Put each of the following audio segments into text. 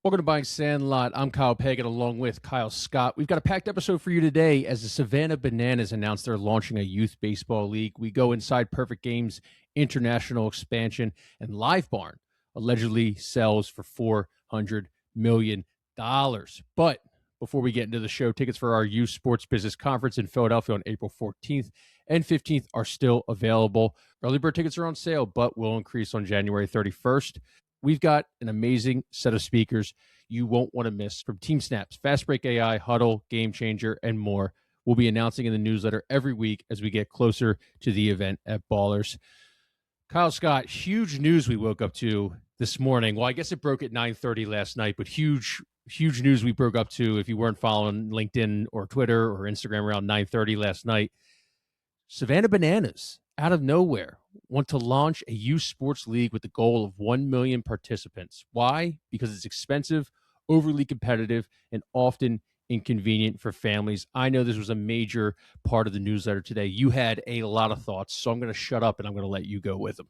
Welcome to Buying Sandlot. I'm Kyle Pagan along with Kyle Scott. We've got a packed episode for you today as the Savannah Bananas announced they're launching a youth baseball league. We go inside Perfect Games international expansion, and LiveBarn allegedly sells for $400 million. But before we get into the show, tickets for our Youth Sports Business Conference in Philadelphia on April 14th and 15th are still available. Early bird tickets are on sale, but will increase on January 31st. We've got an amazing set of speakers you won't want to miss from Team Snaps, Fast Break AI, Huddle, GameChanger, and more. We'll be announcing in the newsletter every week as we get closer to the event at Ballers. Kyle Scott, huge news we woke up to this morning. Well, I guess it broke at 9:30 last night, but huge news we broke up to if you weren't following LinkedIn or Twitter or Instagram around 9:30 last night. Savannah Bananas, out of nowhere, want to launch a youth sports league with the goal of 1 million participants. Why? Because it's expensive, overly competitive, and often inconvenient for families. I know this was a major part of the newsletter today. You had a lot of thoughts, so I'm going to shut up and I'm going to let you go with them.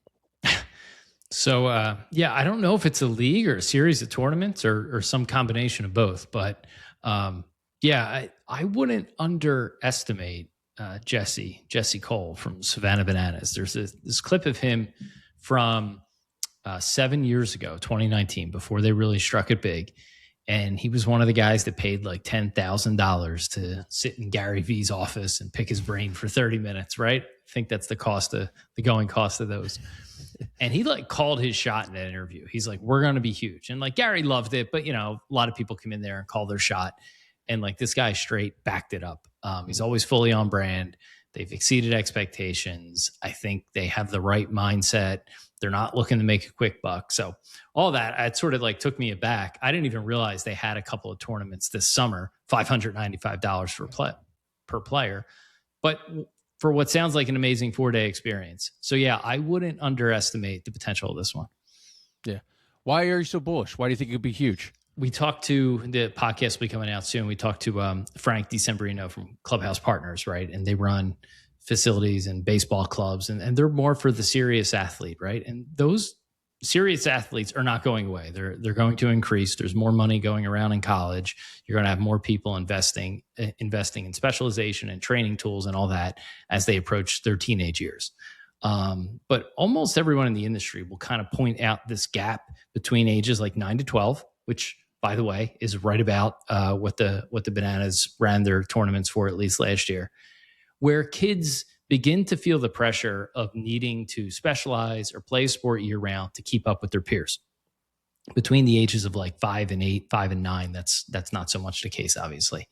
So, I don't know if it's a league or a series of tournaments or some combination of both, but I wouldn't underestimate Jesse Cole from Savannah Bananas. There's this clip of him from 7 years ago, 2019, before they really struck it big. And he was one of the guys that paid like $10,000 to sit in Gary Vee's office and pick his brain for 30 minutes, right? I think that's the going cost of those. And he like called his shot in that interview. He's like, we're going to be huge. And like Gary loved it, but a lot of people come in there and call their shot. And like this guy straight backed it up. He's always fully on brand. They've exceeded expectations. I think they have the right mindset. They're not looking to make a quick buck. So all that, it sort of like took me aback. I didn't even realize they had a couple of tournaments this summer, $595 per player. But for what sounds like an amazing 4-day experience. So yeah, I wouldn't underestimate the potential of this one. Yeah. Why are you so bullish? Why do you think it could be huge? We talked to the podcast will be coming out soon. We talked to Frank DeSembrino from Clubhouse Partners, right? And they run facilities and baseball clubs, and they're more for the serious athlete, right? And those serious athletes are not going away. They're going to increase. There's more money going around in college. You're going to have more people investing in specialization and training tools and all that as they approach their teenage years. But almost everyone in the industry will kind of point out this gap between ages like 9 to 12, which, by the way, is right about what the Bananas ran their tournaments for, at least last year, where kids begin to feel the pressure of needing to specialize or play a sport year round to keep up with their peers. Between the ages of like 5 and 8, 5 and 9, that's not so much the case, obviously.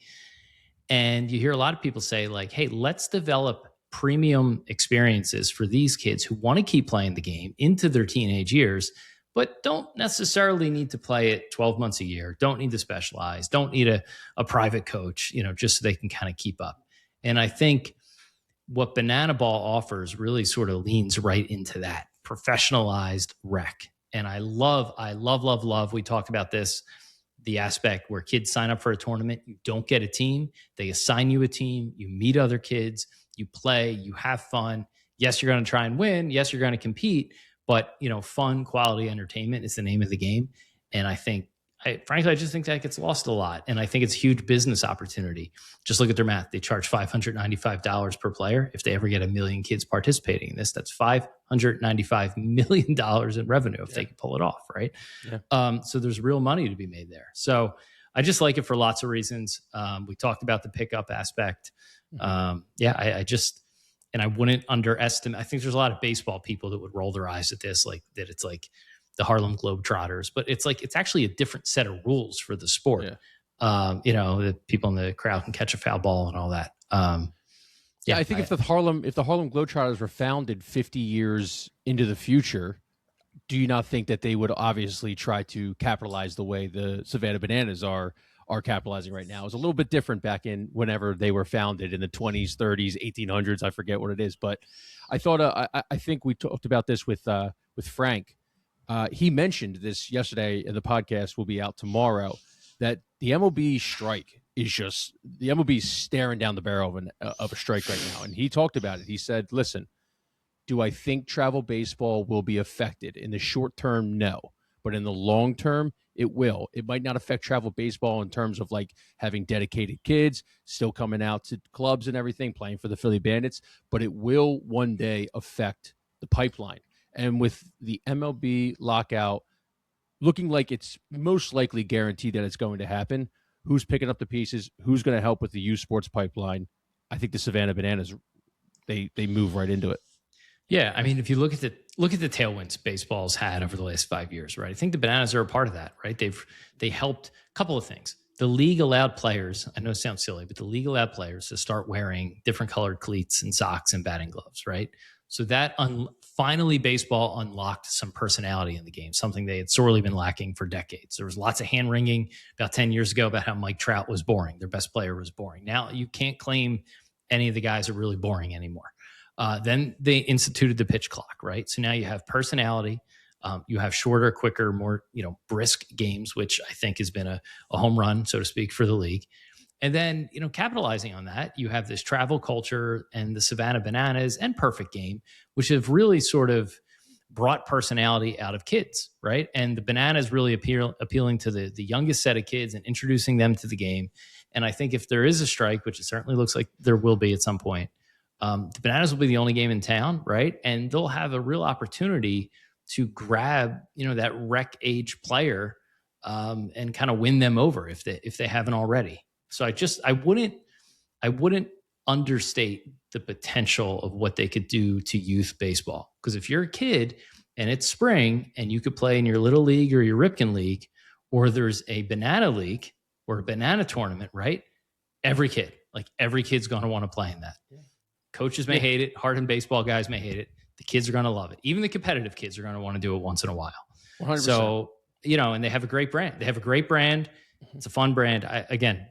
And you hear a lot of people say like, hey, let's develop premium experiences for these kids who want to keep playing the game into their teenage years, but don't necessarily need to play it 12 months a year, don't need to specialize, don't need a private coach, just so they can kind of keep up. And I think what Banana Ball offers really sort of leans right into that professionalized rec. And I love, we talked about this, the aspect where kids sign up for a tournament, you don't get a team, they assign you a team, you meet other kids, you play, you have fun. Yes, you're going to try and win. Yes, you're going to compete, but fun, quality entertainment is the name of the game. And I just think that gets lost a lot. And I think it's a huge business opportunity. Just look at their math. They charge $595 per player. If they ever get 1 million kids participating in this, that's $595 million in revenue if they can pull it off, right? Yeah. So there's real money to be made there. So I just like it for lots of reasons. We talked about the pickup aspect. And I wouldn't underestimate. I think there's a lot of baseball people that would roll their eyes at this, like that it's like the Harlem Globetrotters, but it's actually a different set of rules for the sport. Yeah. The people in the crowd can catch a foul ball and all that. I think if the Harlem Globetrotters were founded 50 years into the future, do you not think that they would obviously try to capitalize the way the Savannah Bananas are capitalizing right now? It was a little bit different back in whenever they were founded in the 20s, 30s, 1800s. I forget what it is, but I thought I think we talked about this with Frank. He mentioned this yesterday, and the podcast will be out tomorrow, that the MLB strike is just the MLB is staring down the barrel of a strike right now. And he talked about it. He said, listen, do I think travel baseball will be affected? In the short term, no. But in the long term, It will. It might not affect travel baseball in terms of like having dedicated kids still coming out to clubs and everything, playing for the Philly Bandits, but it will one day affect the pipeline. And with the MLB lockout looking like it's most likely guaranteed that it's going to happen, who's picking up the pieces? Who's going to help with the youth sports pipeline? I think the Savannah Bananas, they move right into it. Yeah, I mean, if you look at the tailwinds baseball's had over the last 5 years, right? I think the Bananas are a part of that, right? They helped a couple of things. The league allowed players, I know it sounds silly, but the league allowed players to start wearing different colored cleats and socks and batting gloves, right? So that finally baseball unlocked some personality in the game, something they had sorely been lacking for decades. There was lots of hand wringing about 10 years ago about how Mike Trout was boring. Their best player was boring. Now you can't claim any of the guys are really boring anymore. Then they instituted the pitch clock, right? So now you have personality. You have shorter, quicker, more brisk games, which I think has been a home run, so to speak, for the league. And then, capitalizing on that, you have this travel culture and the Savannah Bananas and Perfect Game, which have really sort of brought personality out of kids, right? And the Bananas really appealing to the youngest set of kids and introducing them to the game. And I think if there is a strike, which it certainly looks like there will be at some point, the Bananas will be the only game in town, right? And they'll have a real opportunity to grab, that rec age player and kind of win them over if they haven't already. So I wouldn't understate the potential of what they could do to youth baseball. Because if you're a kid and it's spring and you could play in your little league or your Ripken league, or there's a banana league or a banana tournament, right? Every kid's going to want to play in that. Yeah. Coaches may hate it. Hardened baseball guys may hate it. The kids are going to love it. Even the competitive kids are going to want to do it once in a while. 100%. So, and they have a great brand. It's a fun brand.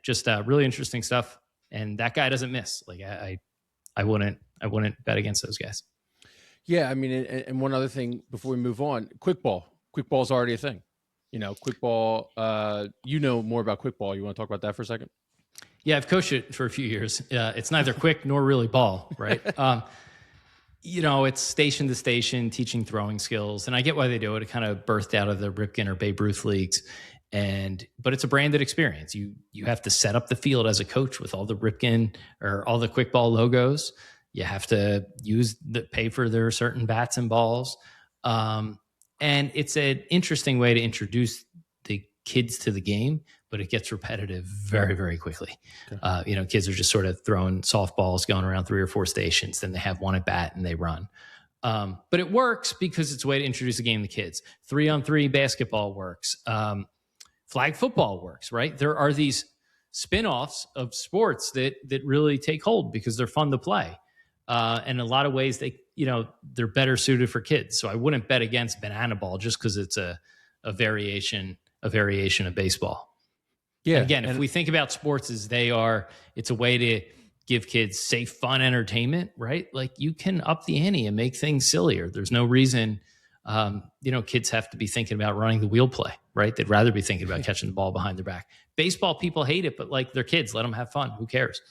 Just really interesting stuff. And that guy doesn't miss. Like I wouldn't bet against those guys. Yeah. I mean, and one other thing before we move on, quick ball is already a thing. Quick ball, more about quick ball. You want to talk about that for a second? Yeah. I've coached it for a few years. It's neither quick nor really ball, right? It's station to station, teaching throwing skills. And I get why they do it. It kind of birthed out of the Ripken or Babe Ruth leagues. But it's a branded experience. You have to set up the field as a coach with all the Ripken or all the quick ball logos. You have to pay for their certain bats and balls. And it's an interesting way to introduce the kids to the game, but it gets repetitive very, very quickly. Okay. Kids are just sort of throwing softballs, going around 3 or 4 stations. Then they have one at bat and they run. But it works because it's a way to introduce the game to kids. 3-on-3 basketball works. Flag football works, right? There are these spin-offs of sports that really take hold because they're fun to play. And in a lot of ways, they're better suited for kids. So I wouldn't bet against banana ball just because it's a variation of baseball. Yeah. And again, if we think about sports as it's a way to give kids safe, fun entertainment, right? Like you can up the ante and make things sillier. There's no reason, kids have to be thinking about running the wheel play, right? They'd rather be thinking about catching the ball behind their back. Baseball, people hate it, but like they're kids, let them have fun. Who cares?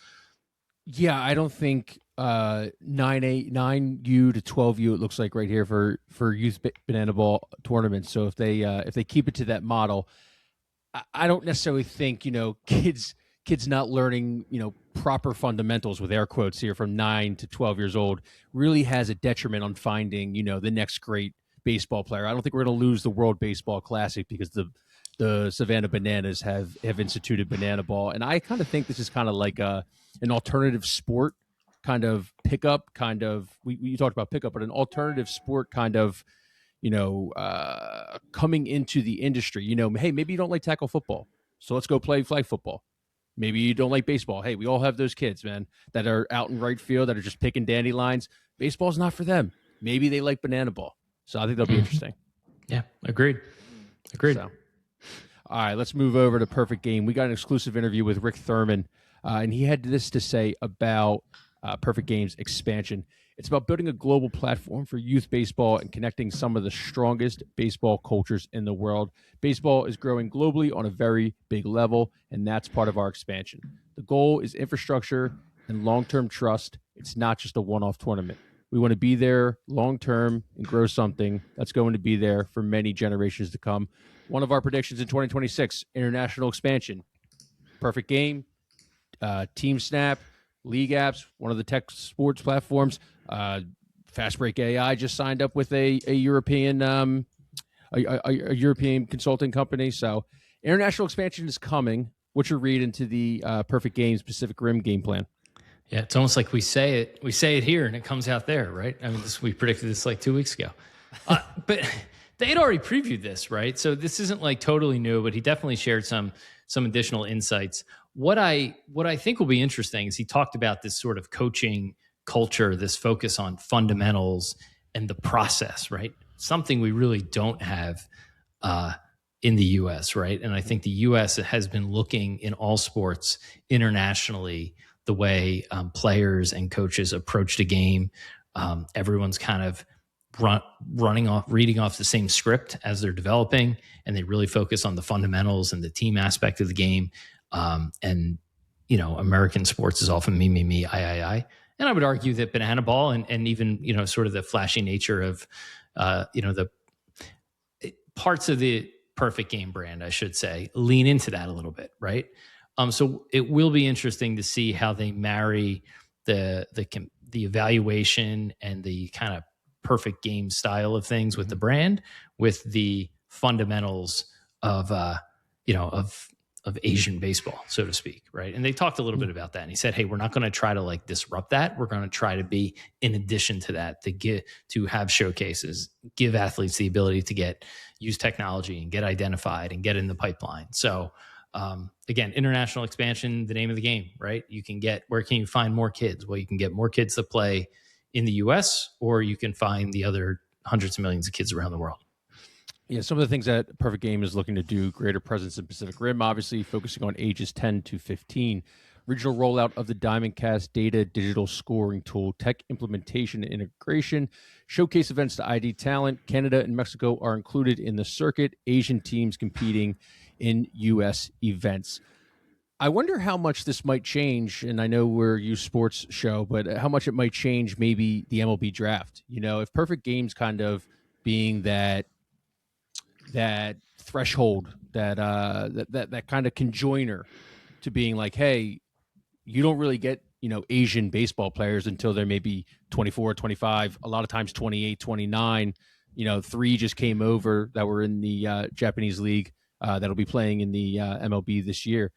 Yeah, I don't think 9U to 12U, it looks like right here for youth banana ball tournaments. So if they keep it to that model, I don't necessarily think, kids not learning, proper fundamentals with air quotes here from 9 to 12 years old really has a detriment on finding, the next great baseball player. I don't think we're going to lose the World Baseball Classic because the Savannah Bananas have instituted banana ball. And I kind of think this is kind of like an alternative sport kind of pickup, you talked about pickup, but an alternative sport kind of, coming into the industry. Hey, maybe you don't like tackle football, so let's go play flag football. Maybe you don't like baseball. Hey, we all have those kids, man, that are out in right field that are just picking dandelions. Baseball's not for them. Maybe they like banana ball. So I think that'll be interesting. Yeah, agreed. So, all right, let's move over to Perfect Game. We got an exclusive interview with Rick Thurman, and he had this to say about Perfect Game's expansion. It's about building a global platform for youth baseball and connecting some of the strongest baseball cultures in the world. Baseball is growing globally on a very big level, and that's part of our expansion. The goal is infrastructure and long-term trust. It's not just a one-off tournament. We want to be there long-term and grow something that's going to be there for many generations to come. one of our predictions in 2026, international expansion, perfect game, Team Snap, League Apps, one of the tech sports platforms. Fast Break AI just signed up with a European a European consulting company. So international expansion is coming. What's your read into the Perfect Games Pacific Rim game plan? Yeah, it's almost like we say it here and it comes out there, right? I mean, we predicted this like 2 weeks ago. But they had already previewed this, right? So this isn't like totally new, but he definitely shared some additional insights. What I think will be interesting is he talked about this sort of coaching culture, this focus on fundamentals and the process, right? Something we really don't have in the U.S., right? And I think the U.S. has been looking in all sports internationally the way players and coaches approach the game. Everyone's kind of reading off the same script as they're developing, and they really focus on the fundamentals and the team aspect of the game. And American sports is often me, I. And I would argue that banana ball and even sort of the flashy nature of the parts of the Perfect Game brand, I should say, lean into that a little bit, right? So it will be interesting to see how they marry the evaluation and the kind of perfect game style of things with the brand, with the fundamentals of Asian baseball, so to speak, right? And they talked a little bit about that. And he said, hey, we're not going to try to like disrupt that. We're going to try to be in addition to that, to have showcases, give athletes the ability to use technology and get identified and get in the pipeline. So again, international expansion, the name of the game, right? Where can you find more kids? Well, you can get more kids to play in the US, or you can find the other hundreds of millions of kids around the world. Yeah, some of the things that Perfect Game is looking to do: greater presence in Pacific Rim, obviously focusing on ages 10 to 15, regional rollout of the Diamondcast data digital scoring tool, tech implementation and integration, showcase events to ID talent. Canada and Mexico are included in the circuit, Asian teams competing in U.S. events. I wonder how much this might change, and I know we're a youth sports show, but how much it might change maybe the MLB draft. If Perfect Game's kind of being that threshold, that kind of conjoiner to being like, hey, you don't really get Asian baseball players until they're maybe 24, 25, a lot of times 28, 29. 3 just came over that were in the Japanese league that'll be playing in the MLB this year.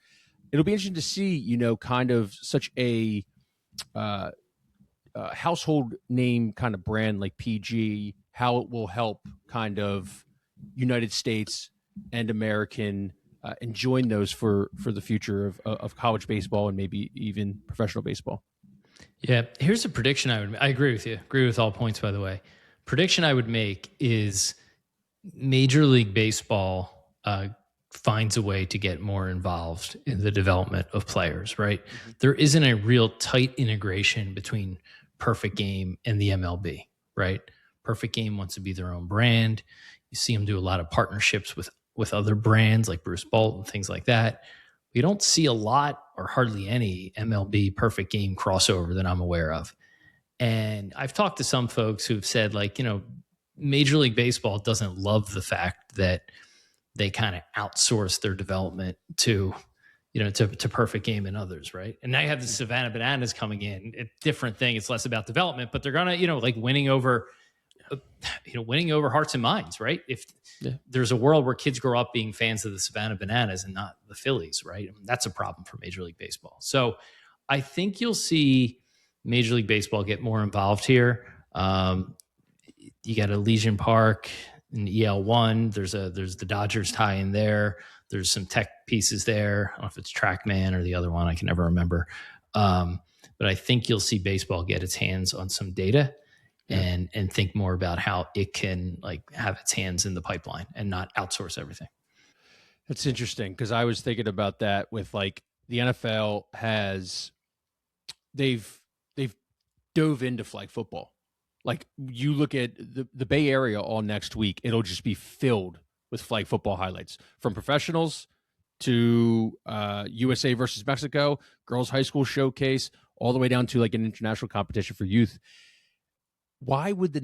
It'll be interesting to see, kind of such a household name kind of brand like PG, how it will help kind of United States and American and join those for the future of college baseball and maybe even professional baseball. Yeah, here's a prediction I agree with you. Agree with all points, by the way. Prediction I would make is Major League Baseball finds a way to get more involved in the development of players, right? Mm-hmm. There isn't a real tight integration between Perfect Game and the MLB, right? Perfect Game wants to be their own brand. You see them do a lot of partnerships with other brands like Bruce Bolton, things like that. We don't see a lot or hardly any MLB Perfect Game crossover that I'm aware of. And I've talked to some folks who've said, like, Major League Baseball doesn't love the fact that they kind of outsource their development to Perfect Game and others, right? And now you have the Savannah Bananas coming in. A different thing. It's less about development, but they're gonna, like winning over hearts and minds, right? If there's a world where kids grow up being fans of the Savannah Bananas and not the Phillies, right? I mean, that's a problem for Major League Baseball. So I think you'll see Major League Baseball get more involved here. You got Elysian Park in EL1. There's the Dodgers tie in there. There's some tech pieces there. I don't know if it's TrackMan or the other one. I can never remember. But I think you'll see baseball get its hands on some data and think more about how it can like have its hands in the pipeline and not outsource everything. That's interesting, because I was thinking about that with like the NFL they've dove into flag football. Like you look at the Bay Area all next week, it'll just be filled with flag football highlights, from professionals to USA versus Mexico, girls high school showcase, all the way down to like an international competition for youth. Why would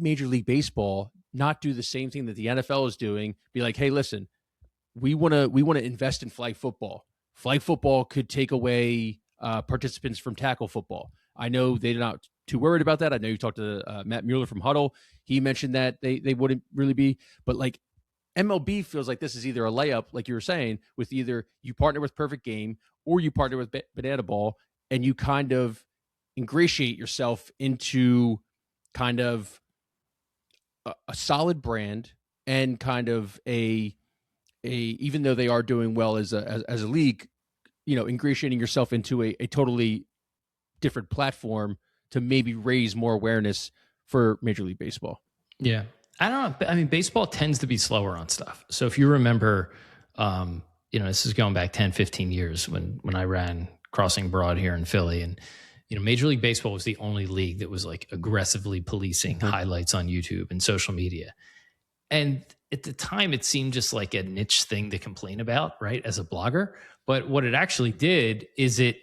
Major League Baseball not do the same thing that the NFL is doing. Be like, hey, listen, we want to invest in flag football. Flag football could take away participants from tackle football. I know they're not too worried about that. I know you talked to Matt Mueller from Huddle. He mentioned that they wouldn't really be, but like MLB feels like this is either a layup, like you were saying, with either you partner with Perfect Game or you partner with Banana Ball, and you kind of ingratiate yourself into kind of a solid brand and kind of a even though they are doing well as a league, ingratiating yourself into a totally different platform to maybe raise more awareness for Major League Baseball. Yeah. I don't know. I mean, baseball tends to be slower on stuff. So if you remember, this is going back 10, 15 years when I ran Crossing Broad here in Philly, and, Major League Baseball was the only league that was like aggressively policing highlights on YouTube and social media. And at the time, it seemed just like a niche thing to complain about, right, as a blogger. But what it actually did is it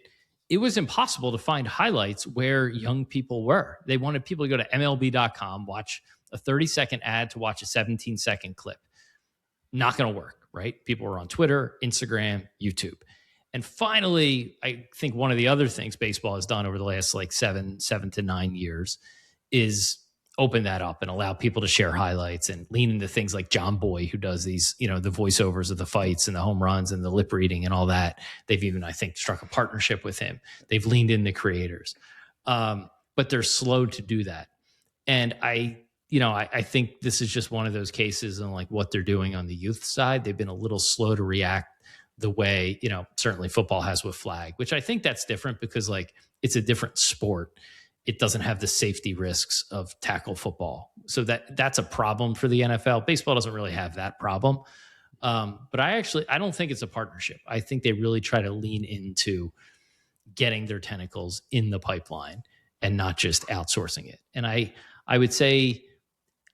was impossible to find highlights where young people were. They wanted people to go to MLB.com, watch a 30-second ad to watch a 17-second clip. Not going to work, right? People were on Twitter, Instagram, YouTube. And finally, I think one of the other things baseball has done over the last like 7 to 9 years is open that up and allow people to share highlights and lean into things like John Boy, who does these, the voiceovers of the fights and the home runs and the lip reading and all that. They've even, I think, struck a partnership with him. They've leaned into creators, but they're slow to do that. And I think this is just one of those cases on like what they're doing on the youth side. They've been a little slow to react the way, certainly football has with flag, which I think that's different because like it's a different sport. It doesn't have the safety risks of tackle football. So that's a problem for the NFL. Baseball doesn't really have that problem. But I don't think it's a partnership. I think they really try to lean into getting their tentacles in the pipeline and not just outsourcing it. And I would say,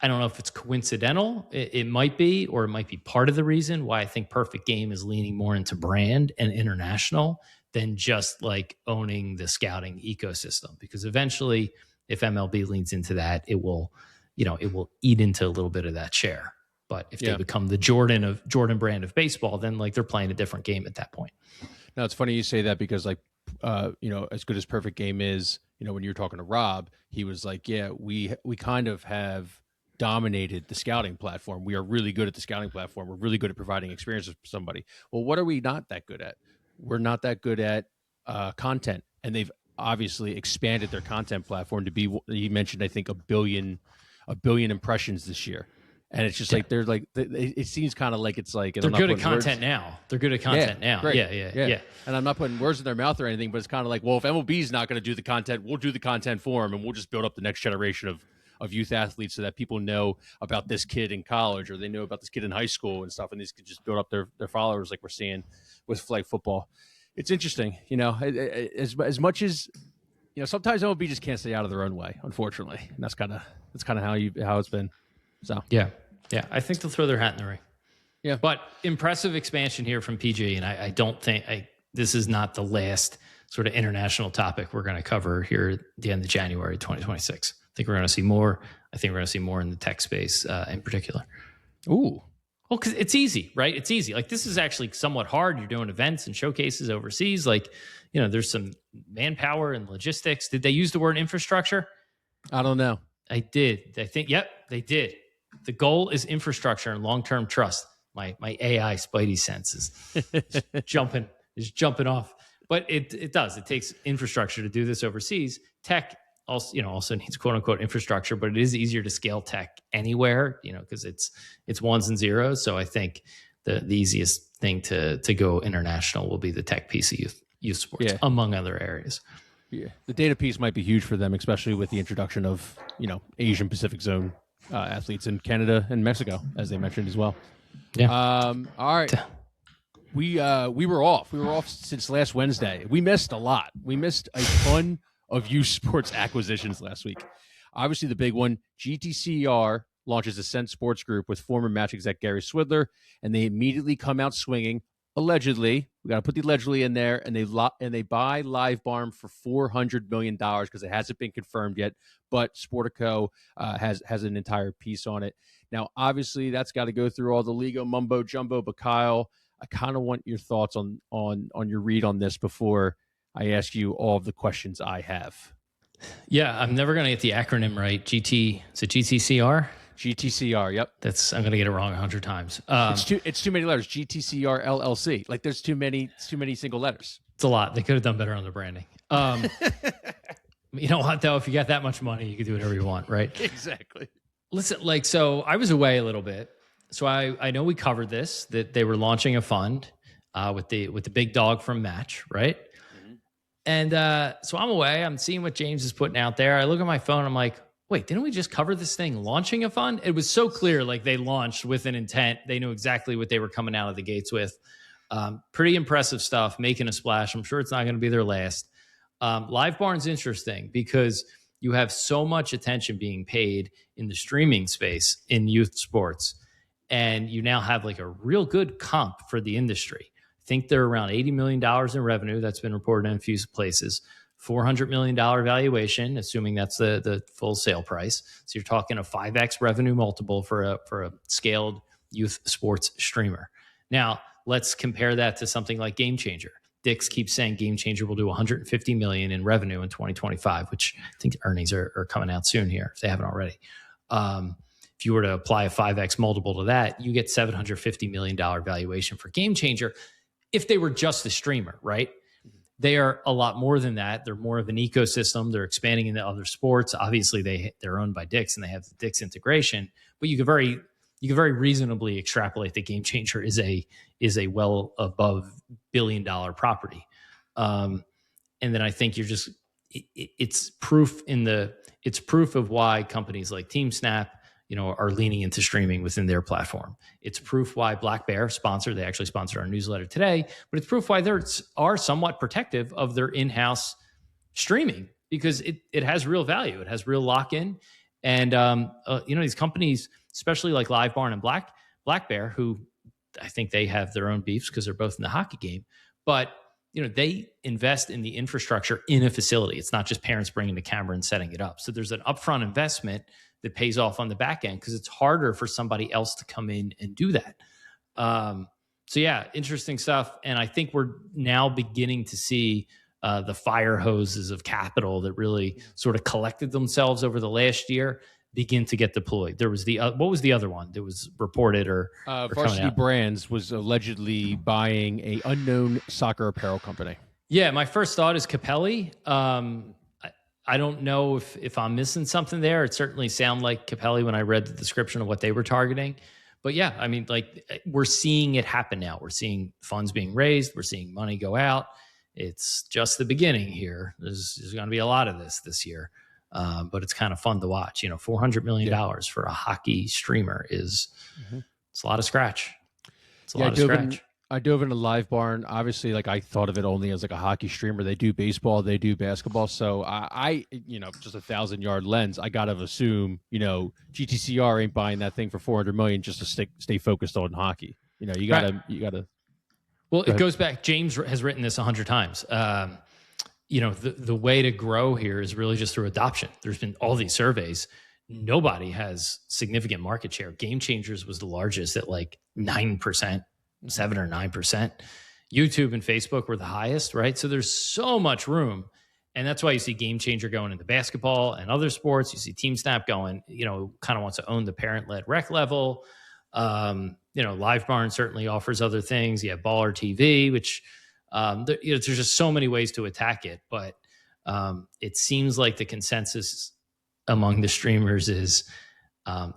I don't know if it's coincidental. It might be, or it might be part of the reason why I think Perfect Game is leaning more into brand and international than just like owning the scouting ecosystem. Because eventually, if MLB leans into that, it will eat into a little bit of that share. But if they become the Jordan brand of baseball, then like they're playing a different game at that point. Now it's funny you say that because like, as good as Perfect Game is, when you were talking to Rob, he was like, yeah, we kind of have dominated the scouting platform. We are really good at the scouting platform. We're really good at providing experiences for somebody. Well, what are we not that good at? We're not that good at content. And they've obviously expanded their content platform to be, you mentioned, I think a billion impressions this year. And it's just like, they're like, it seems kind of like it's like, they're good at content now. They're good at content now. Great. Yeah. And I'm not putting words in their mouth or anything, but it's kind of like, well, if MLB is not going to do the content, we'll do the content for them, and we'll just build up the next generation of youth athletes so that people know about this kid in college, or they know about this kid in high school and stuff. And these could just build up their followers like we're seeing with flag football. It's interesting, as much as, sometimes MLB just can't stay out of their own way, unfortunately. And that's kind of how it's been. So, yeah. I think they'll throw their hat in the ring. Yeah. But impressive expansion here from PG. And I don't think this is not the last sort of international topic we're going to cover here at the end of January 2026. I think we're going to see more. I think we're going to see more in the tech space in particular. Ooh. Well, because it's easy, right? It's easy. Like, this is actually somewhat hard. You're doing events and showcases overseas. Like, there's some manpower and logistics. Did they use the word infrastructure? I don't know. I did. I think, yep, they did. The goal is infrastructure and long-term trust. My AI spidey senses is jumping off. But it does. It takes infrastructure to do this overseas. Tech also needs quote unquote infrastructure, but it is easier to scale tech anywhere, because it's ones and zeros. So I think the easiest thing to go international will be the tech piece of youth sports, among other areas. Yeah, the data piece might be huge for them, especially with the introduction of Asian Pacific Zone athletes in Canada and Mexico, as they mentioned as well. Yeah. All right. We were off. We were off since last Wednesday. We missed a lot. We missed a ton of youth sports acquisitions last week. Obviously, the big one, GTCR launches Ascent Sports Group with former Match exec Gary Swidler, and they immediately come out swinging. allegedly, we got to put the allegedly in there, and they buy LiveBarn for $400 million because it hasn't been confirmed yet. But Sportico has an entire piece on it. Now, obviously, that's got to go through all the legal mumbo jumbo. But Kyle, I kind of want your thoughts on your read on this before I ask you all of the questions I have. Yeah, I'm never going to get the acronym right. Is it GTCR? GTCR, yep. I'm going to get it wrong 100 times. It's too many letters. GTCR LLC. Like there's too many single letters. It's a lot. They could have done better on the branding. You know what though? If you got that much money, you can do whatever you want, right? Exactly. Listen, so I was away a little bit. So I know we covered this, that they were launching a fund with the big dog from Match, right? Mm-hmm. And so I'm away. I'm seeing what James is putting out there. I look at my phone. I'm like, wait, didn't we just cover this thing launching a fund? It was so clear, like they launched with an intent. They knew exactly what they were coming out of the gates with. Pretty impressive stuff, making a splash. I'm sure it's not going to be their last. LiveBarn's interesting because you have so much attention being paid in the streaming space in youth sports. And you now have like a real good comp for the industry. I think they're around $80 million in revenue. That's been reported in a few places. $400 million valuation, assuming that's the full sale price. So you're talking a 5x revenue multiple for a scaled youth sports streamer. Now, let's compare that to something like GameChanger. Dix keeps saying GameChanger will do $150 million in revenue in 2025, which I think earnings are coming out soon here, if they haven't already. If you were to apply a 5x multiple to that, you get $750 million valuation for GameChanger if they were just a streamer, right? They are a lot more than that. They're more of an ecosystem. They're expanding into other sports. Obviously, they're owned by Dix and they have the Dix integration. But you could very reasonably extrapolate that GameChanger is a well above $1 billion property. And then I think it's proof of why companies like TeamSnap, are leaning into streaming within their platform. It's proof why Black Bear they actually sponsored our newsletter today, but it's proof why they are somewhat protective of their in-house streaming because it has real value. It has real lock-in. And, these companies, especially like LiveBarn and Black Bear, who I think they have their own beefs because they're both in the hockey game, but they invest in the infrastructure in a facility. It's not just parents bringing the camera and setting it up. So there's an upfront investment that pays off on the back end because it's harder for somebody else to come in and do that. So yeah, interesting stuff. And I think we're now beginning to see the fire hoses of capital that really sort of collected themselves over the last year begin to get deployed. There was what was the other one that was reported or Varsity Brands was allegedly buying a unknown soccer apparel company. Yeah, my first thought is Capelli. I don't know if I'm missing something there. It certainly sounded like Capelli when I read the description of what they were targeting. But yeah, I mean, like we're seeing it happen now. We're seeing funds being raised. We're seeing money go out. It's just the beginning here. There's going to be a lot of this year. But it's kind of fun to watch. $400 million for a hockey streamer it's a lot of scratch. It's a lot of scratch. I dove into LiveBarn. Obviously, like I thought of it only as like a hockey streamer. They do baseball, they do basketball. So I just 1,000-yard lens. I gotta assume, GTCR ain't buying that thing for $400 million just to stay focused on hockey. You gotta. Well, it goes back. James has written this 100 times. The way to grow here is really just through adoption. There's been all these surveys. Nobody has significant market share. GameChangers was the largest at like 9%. 7 or 9%. YouTube and Facebook were the highest, right? So there's so much room. And that's why you see GameChanger going into basketball and other sports. You see TeamSnap going, kind of wants to own the parent-led rec level. LiveBarn certainly offers other things. You have Baller TV, which there's just so many ways to attack it. But it seems like the consensus among the streamers is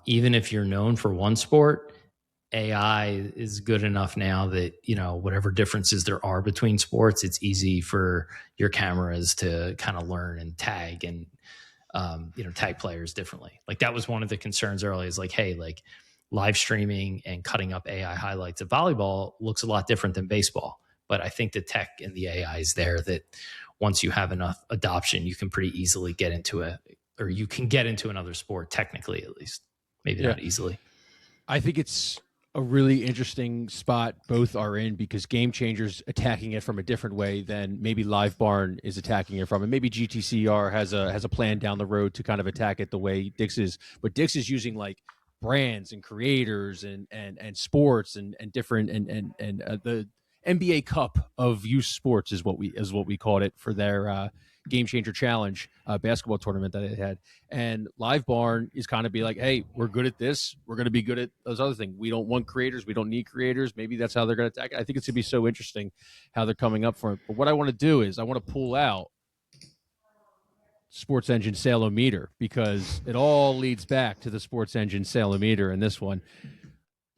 even if you're known for one sport, AI is good enough now that, whatever differences there are between sports, it's easy for your cameras to kind of learn and tag and, tag players differently. Like that was one of the concerns early is like, hey, like live streaming and cutting up AI highlights of volleyball looks a lot different than baseball. But I think the tech and the AI is there that once you have enough adoption, you can pretty easily get into another sport, technically at least. Maybe not easily. I think it's a really interesting spot both are in, because GameChanger's attacking it from a different way than maybe LiveBarn is attacking it from, and maybe GTCR has a plan down the road to kind of attack it the way Dix is. But Dix is using like brands and creators and sports and different and the NBA Cup of youth sports is what we called it for their Game Changer Challenge basketball tournament that they had. And LiveBarn is kind of be like, hey, we're good at this. We're going to be good at those other things. We don't want creators. We don't need creators. Maybe that's how they're going to attack it. I think it's going to be so interesting how they're coming up for it. But what I want to do is I want to pull out SportsEngine Sale-O-Meter, because it all leads back to the SportsEngine Sale-O-Meter in this one.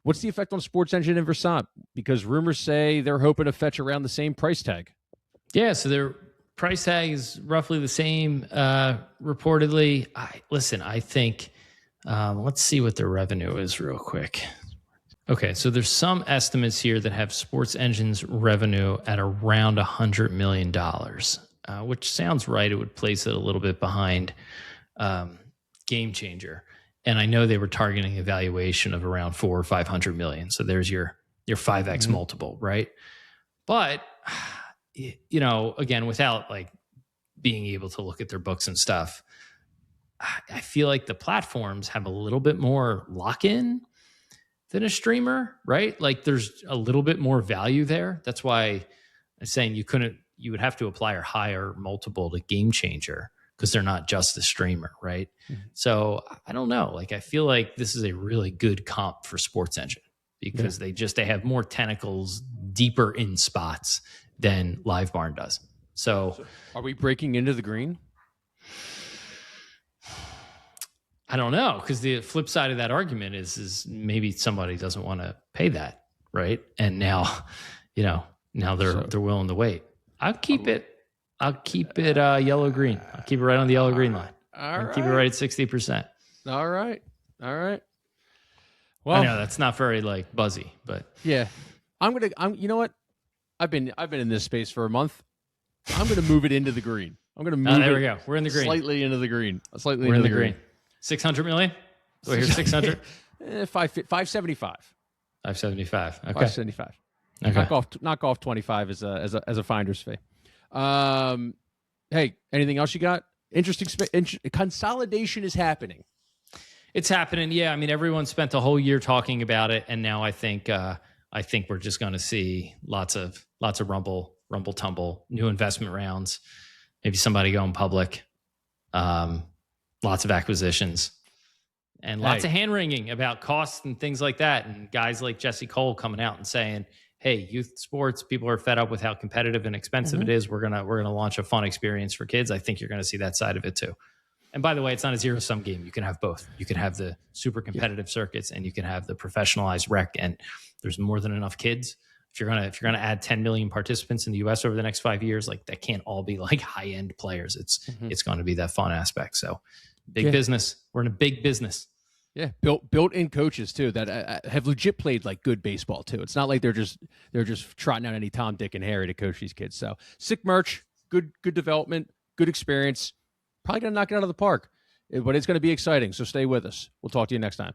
What's the effect on SportsEngine and Versant? Because rumors say they're hoping to fetch around the same price tag. Yeah, so their price tag is roughly the same, reportedly. I think, let's see what their revenue is real quick. Okay, so there's some estimates here that have SportsEngine's revenue at around $100 million, which sounds right. It would place it a little bit behind GameChanger. And I know they were targeting a valuation of around 400 or 500 million. So there's your 5x multiple, right? But, you know, again, without like being able to look at their books and stuff, I feel like the platforms have a little bit more lock-in than a streamer, right? Like there's a little bit more value there. That's why I'm saying you would have to apply a higher multiple to GameChanger, because they're not just a streamer, right? Mm-hmm. So I don't know. Like I feel like this is a really good comp for SportsEngine, because they have more tentacles deeper in spots than LiveBarn does. So are we breaking into the green? I don't know, because the flip side of that argument is maybe somebody doesn't want to pay that, right? And now, they're willing to wait. I'll keep it yellow green. I'll keep it right on the yellow green line. All right. Keep it right at 60%. All right. Well, I know that's not very like buzzy, but yeah, you know what? I've been in this space for a month. I'm going to move it into the green. I'm going to move there we go. We're in the green. Slightly into the green. We're in the green. 600 million? So here's 600? 575. 575. Okay. 575. Okay. Knock off 25 as a finder's fee. Hey, anything else you got? Interesting. Consolidation is happening. It's happening. Yeah. I mean, everyone spent the whole year talking about it, and now I think we're just going to see lots of rumble tumble, new investment rounds, maybe somebody going public, lots of acquisitions, and lots of hand wringing about costs and things like that. And guys like Jesse Cole coming out and saying, hey, youth sports, people are fed up with how competitive and expensive it is. We're gonna launch a fun experience for kids. I think you're gonna see that side of it too. And by the way, it's not a zero-sum game. You can have both. You can have the super competitive circuits, and you can have the professionalized rec. And there's more than enough kids. If you're gonna add 10 million participants in the U.S. over the next 5 years, like that can't all be like high-end players. It's going to be that fun aspect. So big business. We're in a big business. Yeah, built-in coaches too that have legit played like good baseball too. It's not like they're just trotting out any Tom, Dick, and Harry to coach these kids. So sick merch, good development, good experience. Probably gonna knock it out of the park, but it's gonna be exciting. So stay with us. We'll talk to you next time.